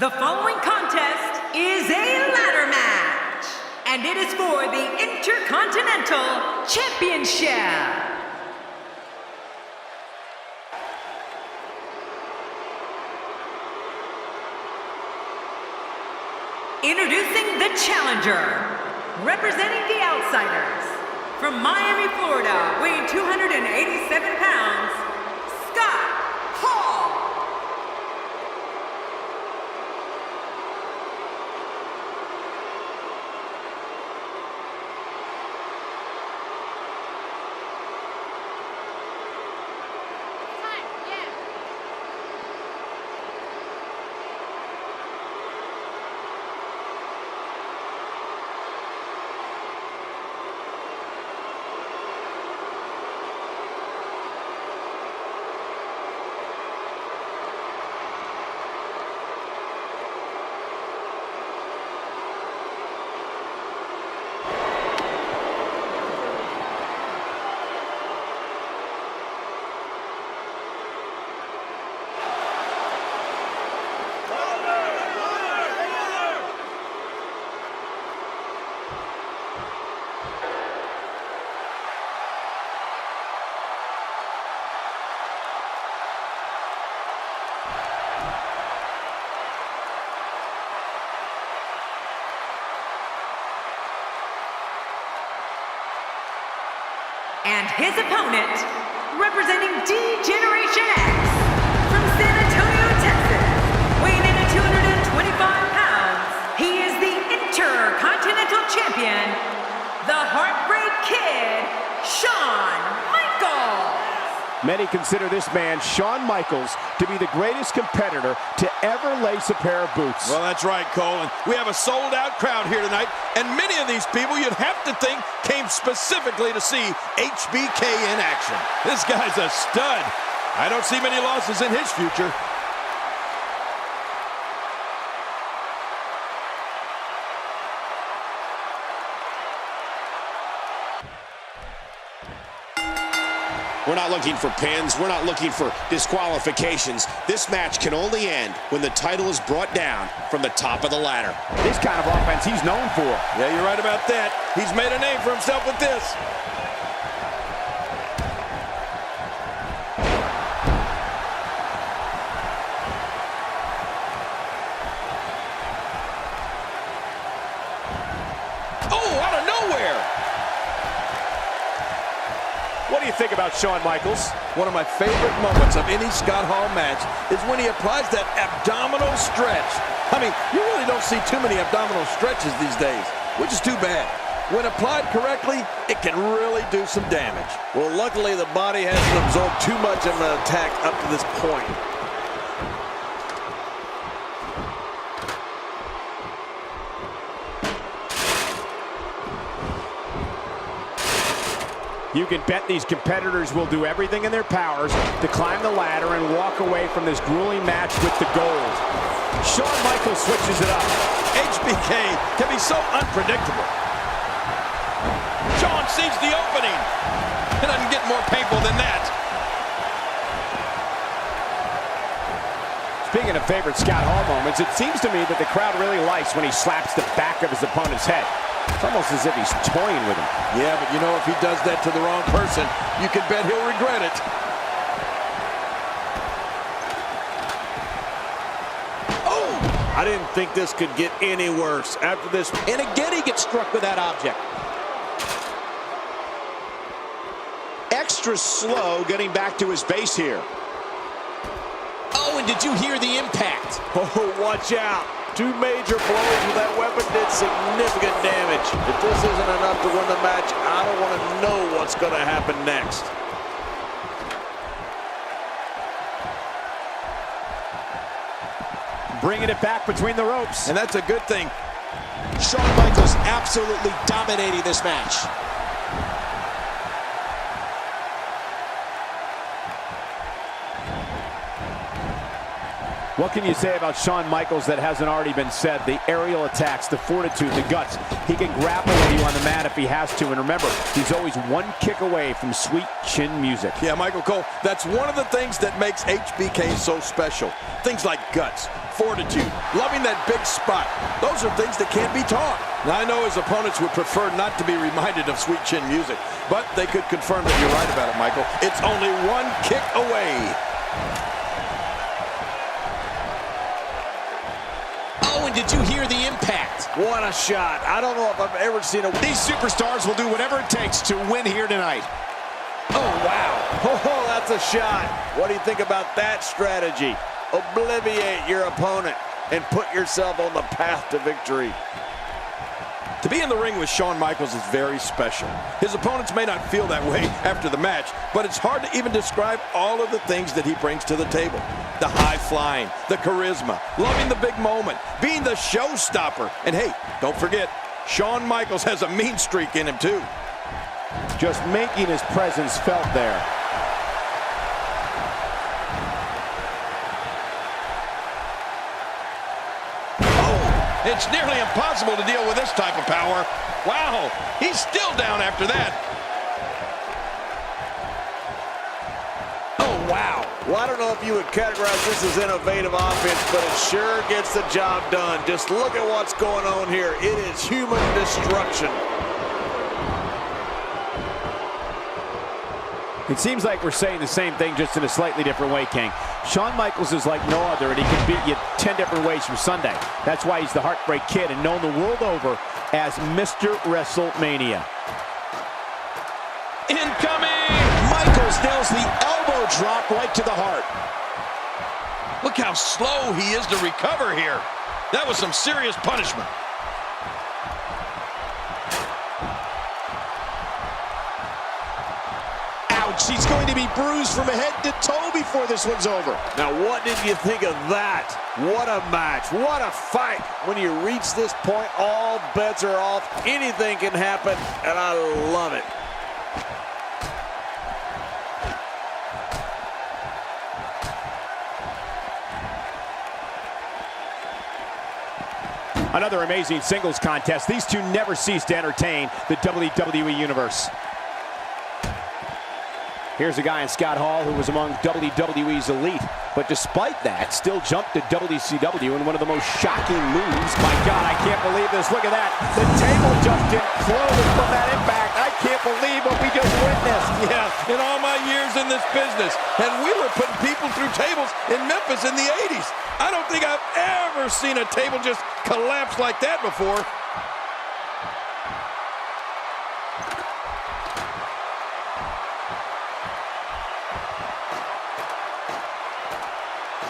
The following contest is a ladder match, and it is for the Intercontinental Championship. Introducing the challenger, representing the Outsiders, from Miami, Florida, weighing 287 pounds, Scott Hall. And his opponent, representing D-Generation X, from San Antonio, Texas, weighing in at 225 pounds, he is the Intercontinental Champion, the Heartbreak Kid, Shawn Michaels. Many consider this man, Shawn Michaels, to be the greatest competitor to ever lace a pair of boots. Well, that's right, Cole. And we have a sold-out crowd here tonight, and many of these people you'd have to think came specifically to see HBK in action. This guy's a stud. I don't see many losses in his future. We're not looking for pins. We're not looking for disqualifications. This match can only end when the title is brought down from the top of the ladder. This kind of offense he's known for. Yeah, you're right about that. He's made a name for himself with this. Oh, out of nowhere! What do you think about Shawn Michaels? One of my favorite moments of any Scott Hall match is when he applies that abdominal stretch. I mean, you really don't see too many abdominal stretches these days, which is too bad. When applied correctly, it can really do some damage. Well, luckily the body hasn't absorbed too much of an attack up to this point. You can bet these competitors will do everything in their powers to climb the ladder and walk away from this grueling match with the gold. Shawn Michaels switches it up. HBK can be so unpredictable. Shawn sees the opening. It doesn't get more painful than that. Speaking of favorite Scott Hall moments, it seems to me that the crowd really likes when he slaps the back of his opponent's head. It's almost as if he's toying with him. Yeah, but you know, if he does that to the wrong person, you can bet he'll regret it. Oh! I didn't think this could get any worse after this. And again, he gets struck with that object. Extra slow getting back to his base here. Oh, and did you hear the impact? Oh, watch out. Two major blows with that weapon did significant damage. If this isn't enough to win the match, I don't want to know what's going to happen next. Bringing it back between the ropes. And that's a good thing. Shawn Michaels absolutely dominating this match. What can you say about Shawn Michaels that hasn't already been said? The aerial attacks, the fortitude, the guts. He can grapple with you on the mat if he has to. And remember, he's always one kick away from sweet chin music. Yeah, Michael Cole, that's one of the things that makes HBK so special. Things like guts, fortitude, loving that big spot. Those are things that can't be taught. Now, I know his opponents would prefer not to be reminded of sweet chin music, but they could confirm that you're right about it, Michael. It's only one kick away. Oh, and did you hear the impact? What a shot. I don't know if I've ever seen a... These superstars will do whatever it takes to win here tonight. Oh, wow. Oh, that's a shot. What do you think about that strategy? Obliviate your opponent and put yourself on the path to victory. To be in the ring with Shawn Michaels is very special. His opponents may not feel that way after the match, but it's hard to even describe all of the things that he brings to the table. The high flying, the charisma, loving the big moment, being the showstopper. And hey, don't forget, Shawn Michaels has a mean streak in him too. Just making his presence felt there. It's nearly impossible to deal with this type of power. Wow, he's still down after that. Oh, wow. Well, I don't know if you would categorize this as innovative offense, but it sure gets the job done. Just look at what's going on here. It is human destruction. It seems like we're saying the same thing, just in a slightly different way, King. Shawn Michaels is like no other, and he can beat you 10 different ways from Sunday. That's why he's the Heartbreak Kid and known the world over as Mr. WrestleMania. Incoming! Michaels nails the elbow drop right to the heart. Look how slow he is to recover here. That was some serious punishment. He's going to be bruised from head to toe before this one's over. Now, what did you think of that? What a match. What a fight. When you reach this point, all bets are off. Anything can happen, and I love it. Another amazing singles contest. These two never cease to entertain the WWE Universe. Here's a guy in Scott Hall who was among WWE's elite, but despite that, still jumped to WCW in one of the most shocking moves. My God, I can't believe this. Look at that. The table just imploded from that impact. I can't believe what we just witnessed. Yeah, in all my years in this business, and we were putting people through tables in Memphis in the 80s. I don't think I've ever seen a table just collapse like that before.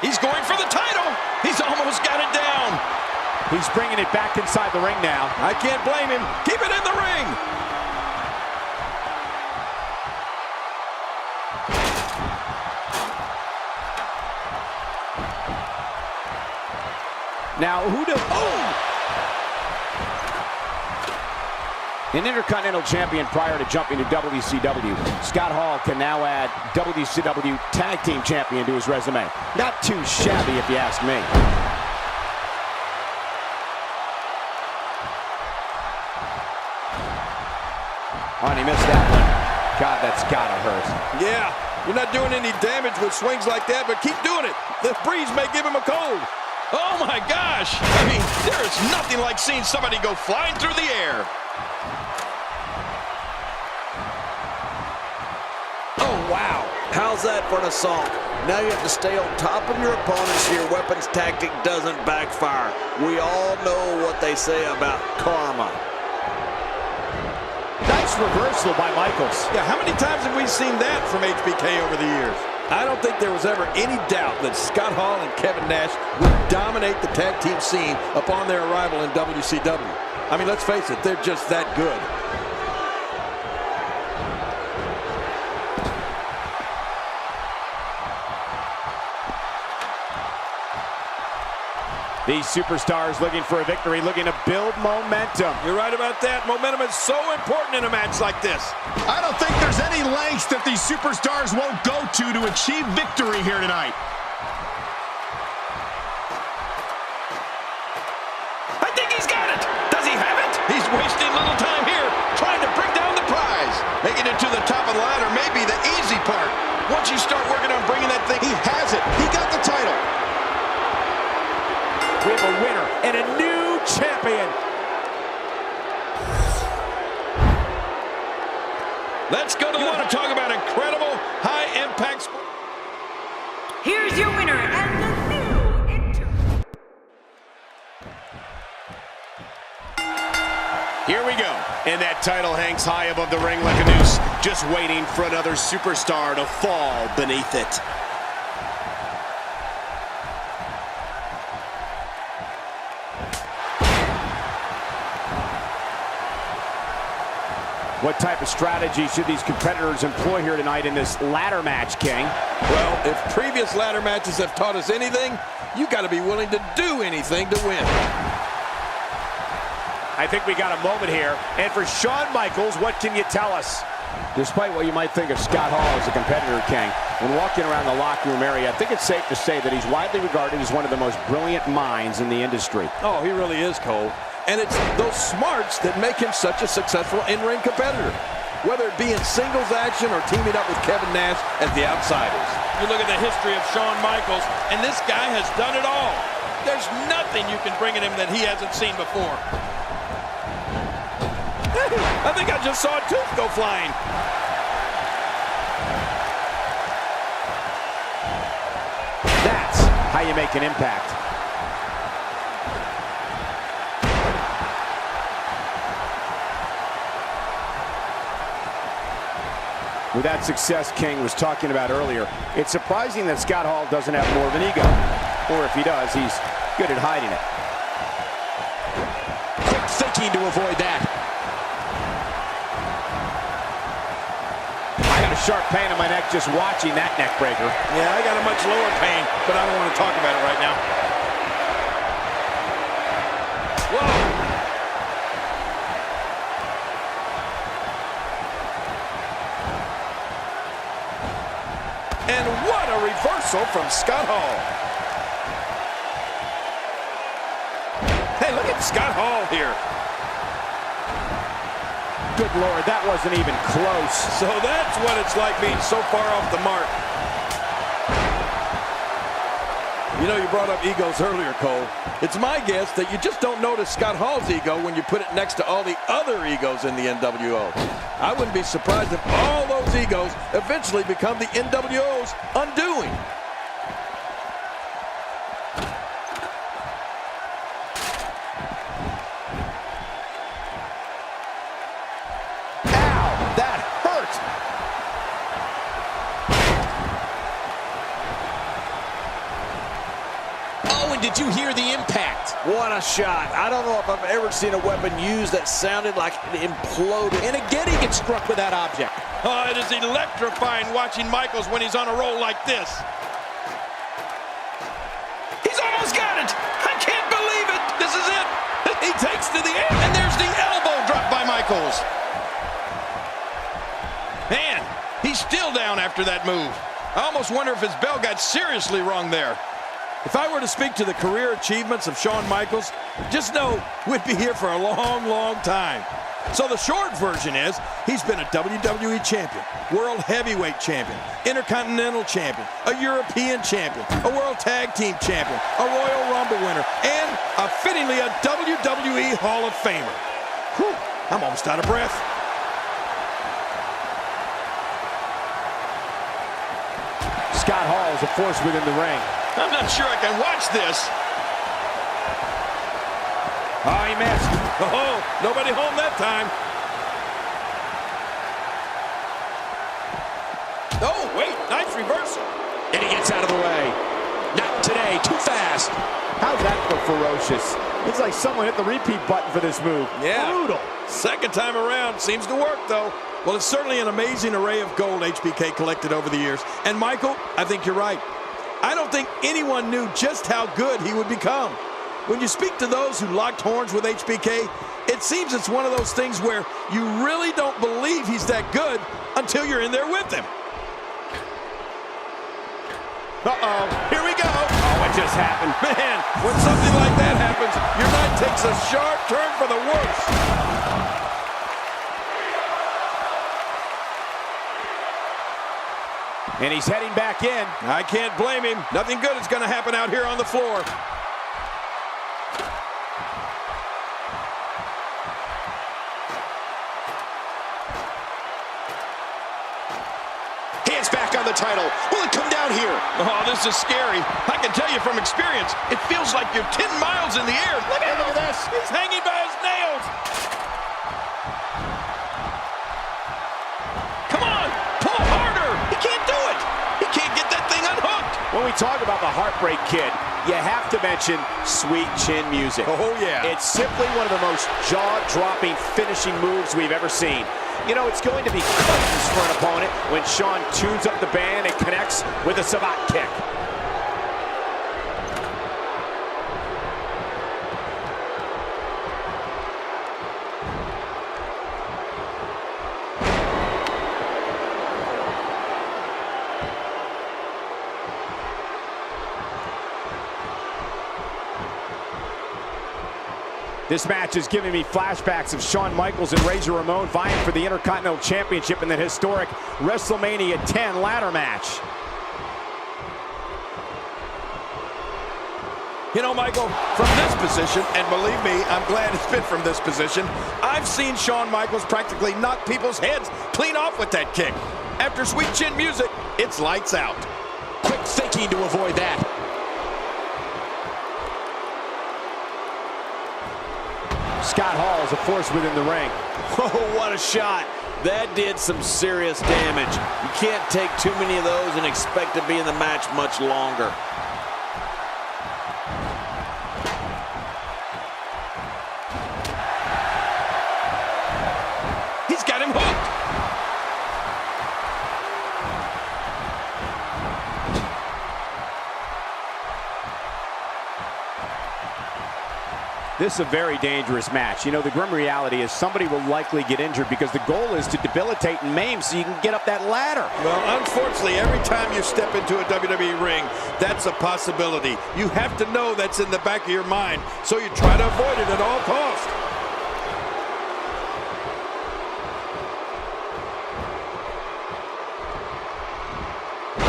He's going for the title. He's almost got it down. He's bringing it back inside the ring now. I can't blame him. Keep it in the ring. Now, who does... Oh! An Intercontinental Champion prior to jumping to WCW, Scott Hall can now add WCW Tag Team Champion to his resume. Not too shabby, if you ask me. Oh, and he missed that one. God, that's gotta hurt. Yeah, you're not doing any damage with swings like that, but keep doing it. The breeze may give him a cold. Oh, my gosh. I mean, there is nothing like seeing somebody go flying through the air. Wow, how's that for an assault? Now you have to stay on top of your opponents so your weapons tactic doesn't backfire. We all know what they say about karma. Nice reversal by Michaels. Yeah, how many times have we seen that from HBK over the years? I don't think there was ever any doubt that Scott Hall and Kevin Nash would dominate the tag team scene upon their arrival in WCW. I mean, let's face it, they're just that good. These superstars looking for a victory, looking to build momentum. You're right about that. Momentum is so important in a match like this. I don't think there's any lengths that these superstars won't go to achieve victory here tonight. little time here trying to bring down the prize. Making it to the top of the ladder may be the easy part. Once you start working on bringing that thing, He has it. He got the title. We have a winner and a new champion. let's go to the want to talk about incredible high-impact sport. Here's your winner and the new Here we go. And that title hangs high above the ring like a noose, just waiting for another superstar to fall beneath it. What type of strategy should these competitors employ here tonight in this ladder match, King? Well, if previous ladder matches have taught us anything, you got to be willing to do anything to win. I think we got a moment here. And for Shawn Michaels, what can you tell us? Despite what you might think of Scott Hall as a competitor, King, when walking around the locker room area, I think it's safe to say that he's widely regarded as one of the most brilliant minds in the industry. Oh, he really is, Cole. And it's those smarts that make him such a successful in-ring competitor. Whether it be in singles action or teaming up with Kevin Nash as the Outsiders. You look at the history of Shawn Michaels, and this guy has done it all. There's nothing you can bring at him that he hasn't seen before. I think I just saw a tooth go flying. That's how you make an impact. With that success King was talking about earlier, it's surprising that Scott Hall doesn't have more of an ego. Or if he does, he's good at hiding it. Quick thinking to avoid that. I got a sharp pain in my neck just watching that neck breaker. Yeah, I got a much lower pain, but I don't want to talk about it right now. Whoa! And what a reversal from Scott Hall. Hey, look at Scott Hall here. Good Lord, that wasn't even close. So that's what it's like being so far off the mark. You know, you brought up egos earlier, Cole. It's my guess that you just don't notice Scott Hall's ego when you put it next to all the other egos in the NWO. I wouldn't be surprised if all those egos eventually become the NWO's undoing. Did you hear the impact? What a shot. I don't know if I've ever seen a weapon used that sounded like it imploded. And again, he gets struck with that object. Oh, it is electrifying watching Michaels when he's on a roll like this. He's almost got it. I can't believe it. This is it. He takes to the air, and there's the elbow drop by Michaels. Man, he's still down after that move. I almost wonder if his bell got seriously wrong there. If I were to speak to the career achievements of Shawn Michaels, just know we'd be here for a long, long time. So the short version is, he's been a WWE champion, World Heavyweight champion, Intercontinental champion, a European champion, a World Tag Team champion, a Royal Rumble winner, and fittingly a WWE Hall of Famer. Whew, I'm almost out of breath. Scott Hall is a force within the ring. I'm not sure I can watch this. Oh, he missed. Oh, nobody home that time. Oh, wait, nice reversal. And he gets out of the way. Not today, too fast. How's that for ferocious? It's like someone hit the repeat button for this move. Yeah. Brutal. Second time around, seems to work though. Well, it's certainly an amazing array of gold HBK collected over the years. And Michael, I think you're right. I don't think anyone knew just how good he would become. When you speak to those who locked horns with HBK, it seems it's one of those things where you really don't believe he's that good until you're in there with him. Uh-oh, here we go. Oh, what just happened? Man, when something like that happens, your night takes a sharp turn for the worse. And he's heading back in. I can't blame him. Nothing good is going to happen out here on the floor. Hands back on the title. Will it come down here? Oh, this is scary. I can tell you from experience, it feels like you're 10 miles in the air. Look at this. He's hanging by his nails. Come on, pull harder. He can't do it. He can't get that thing unhooked. When we talk about the Heartbreak Kid, you have to mention Sweet Chin Music. Oh, yeah. It's simply one of the most jaw-dropping finishing moves we've ever seen. You know, it's going to be curtains for an opponent when Shawn tunes up the band and connects with a savate kick. This match is giving me flashbacks of Shawn Michaels and Ramon vying for the Intercontinental Championship in that historic WrestleMania 10 ladder match. You know, Michael, from this position, and believe me, I'm glad it's been from this position, I've seen Shawn Michaels practically knock people's heads clean off with that kick. After Sweet Chin Music, it's lights out. Quick thinking to avoid that. Scott Hall is a force within the ring. Oh, what a shot. That did some serious damage. You can't take too many of those and expect to be in the match much longer. He's got him hooked. This is a very dangerous match. You know, the grim reality is somebody will likely get injured because the goal is to debilitate and maim so you can get up that ladder. Well, unfortunately, every time you step into a WWE ring, that's a possibility. You have to know that's in the back of your mind, so you try to avoid it at all costs.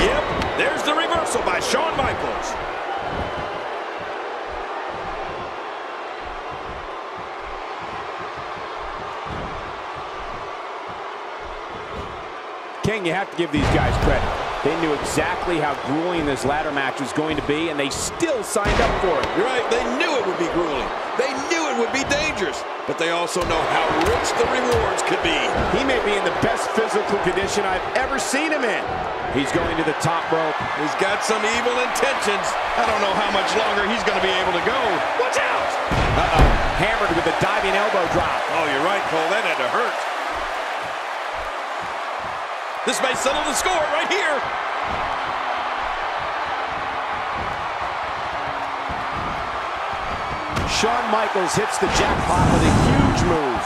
Yep, there's the reversal by Shawn Michaels. King, you have to give these guys credit. They knew exactly how grueling this ladder match was going to be, and they still signed up for it. You're right, they knew it would be grueling. They knew it would be dangerous, but they also know how rich the rewards could be. He may be in the best physical condition I've ever seen him in. He's going to the top rope. He's got some evil intentions. I don't know how much longer he's going to be able to go. Watch out! Uh-oh, hammered with a diving elbow drop. Oh, you're right, Cole, that had to hurt. This may settle the score right here. Shawn Michaels hits the jackpot with a huge move.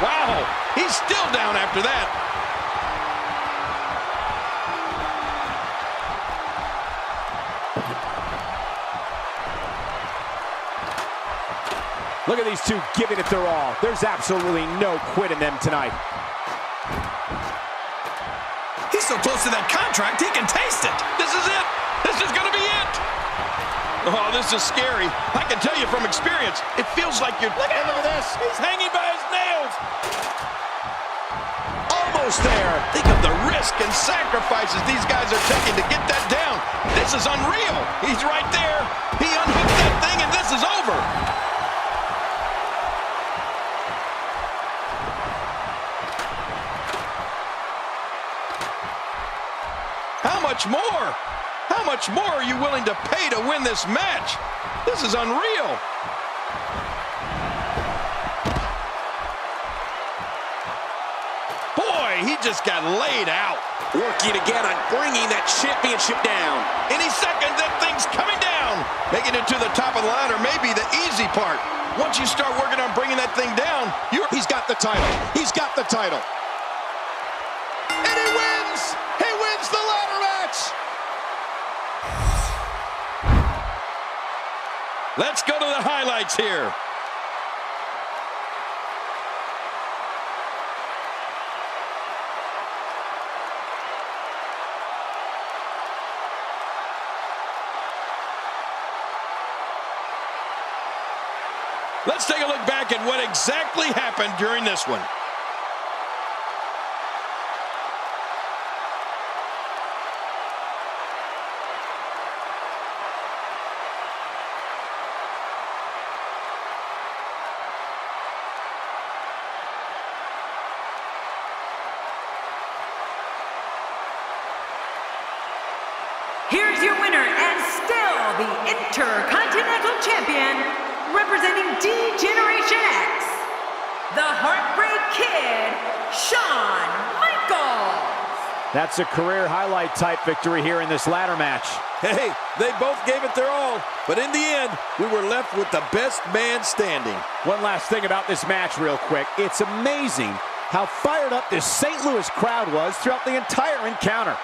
Wow, he's still down after that. Look at these two giving it their all. There's absolutely no quit in them tonight. He's so close to that contract, he can taste it. This is it. This is going to be it. Oh, this is scary. I can tell you from experience, it feels like you're... Look at this. He's hanging by his nails. Almost there. Think of the risk and sacrifices these guys are taking to get that down. This is unreal. He's right there. He unhooked that thing, and this is over. How much more? How much more are you willing to pay to win this match? This is unreal. Boy, he just got laid out. Working again on bringing that championship down. Any second, that thing's coming down. Making it to the top of the ladder may be the easy part. Once you start working on bringing that thing down, He's got the title. He's got the title. And he wins! He wins the ladder match! Let's go to the highlights here. a look back at what exactly happened during this one. Here's your winner and still the Intercontinental Champion, representing D-Generation X, the Heartbreak Kid, Shawn Michaels. That's a career highlight type victory here in this ladder match. Hey, they both gave it their all, but in the end, we were left with the best man standing. One last thing about this match real quick. It's amazing how fired up this St. Louis crowd was throughout the entire encounter.